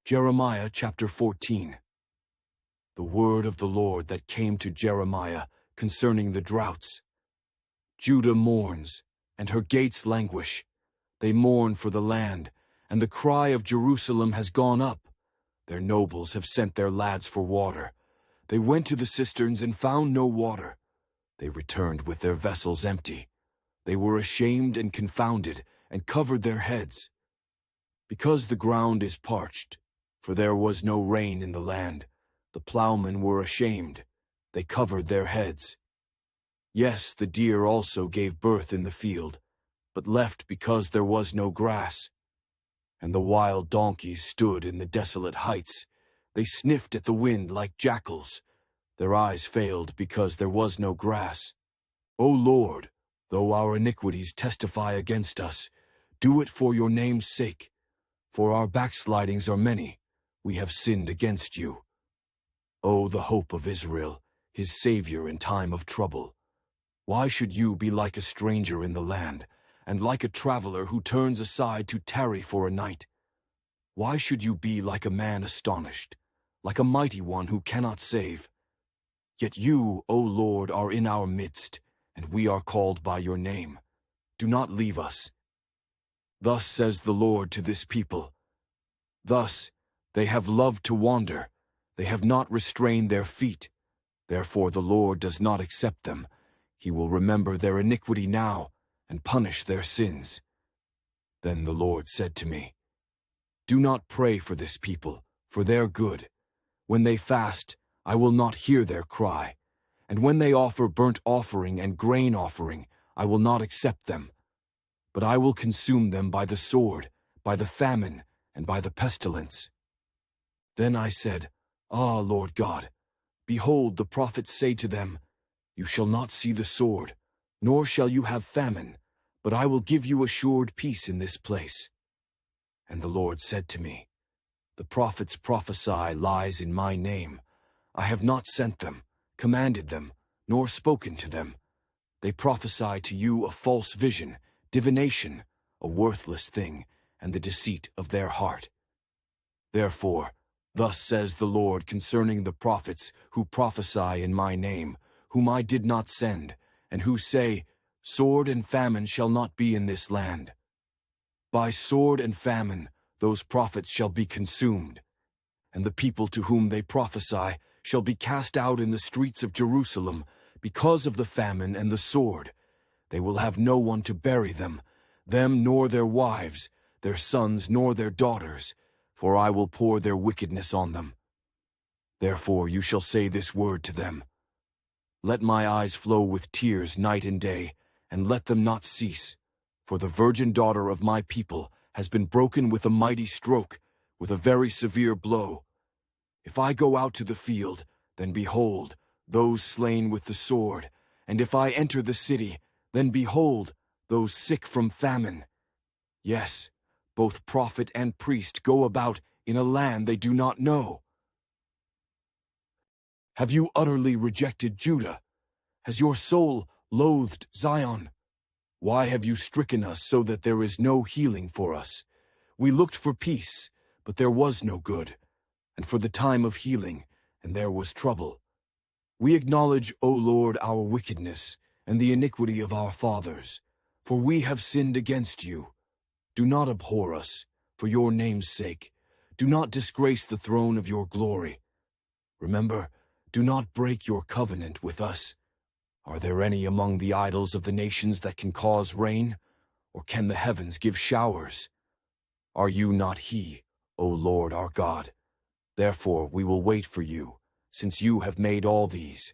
Jeremiah chapter 14. The word of the Lord that came to Jeremiah concerning the droughts. Judah mourns, and her gates languish. They mourn for the land, and the cry of Jerusalem has gone up. Their nobles have sent their lads for water. They went to the cisterns and found no water. They returned with their vessels empty. They were ashamed and confounded, and covered their heads. Because the ground is parched, for there was no rain in the land, the plowmen were ashamed. They covered their heads. Yes, the deer also gave birth in the field, but left because there was no grass. And the wild donkeys stood in the desolate heights. They sniffed at the wind like jackals. Their eyes failed because there was no grass. O Lord, though our iniquities testify against us, do it for your name's sake. For our backslidings are many. We have sinned against you. O the hope of Israel, his Savior in time of trouble. Why should you be like a stranger in the land, and like a traveler who turns aside to tarry for a night? Why should you be like a man astonished, like a mighty one who cannot save? Yet you, O Lord, are in our midst, and we are called by your name. Do not leave us. Thus says the Lord to this people. Thus they have loved to wander. They have not restrained their feet. Therefore the Lord does not accept them. He will remember their iniquity now and punish their sins. Then the Lord said to me, Do not pray for this people, for their good. When they fast, I will not hear their cry. And when they offer burnt offering and grain offering, I will not accept them. But I will consume them by the sword, by the famine, and by the pestilence. Then I said, Ah, Lord God, behold, the prophets say to them, You shall not see the sword, nor shall you have famine, but I will give you assured peace in this place. And the Lord said to me, The prophets prophesy lies in my name. I have not sent them, commanded them, nor spoken to them. They prophesy to you a false vision, divination, a worthless thing, and the deceit of their heart. Therefore, thus says the Lord concerning the prophets who prophesy in my name, whom I did not send, and who say, Sword and famine shall not be in this land. By sword and famine those prophets shall be consumed, and the people to whom they prophesy shall be cast out in the streets of Jerusalem because of the famine and the sword. They will have no one to bury them nor their wives, their sons nor their daughters, for I will pour their wickedness on them. Therefore you shall say this word to them, Let my eyes flow with tears night and day, and let them not cease. For the virgin daughter of my people has been broken with a mighty stroke, with a very severe blow. If I go out to the field, then behold, those slain with the sword, and if I enter the city, then behold, those sick from famine. Yes, both prophet and priest go about in a land they do not know. Have you utterly rejected Judah? Has your soul loathed Zion? Why have you stricken us so that there is no healing for us? We looked for peace, but there was no good, and for the time of healing, and there was trouble. We acknowledge, O Lord, our wickedness and the iniquity of our fathers, for we have sinned against you. Do not abhor us, for your name's sake. Do not disgrace the throne of your glory. Remember, do not break your covenant with us. Are there any among the idols of the nations that can cause rain, or can the heavens give showers? Are you not he, O Lord our God? Therefore we will wait for you, since you have made all these.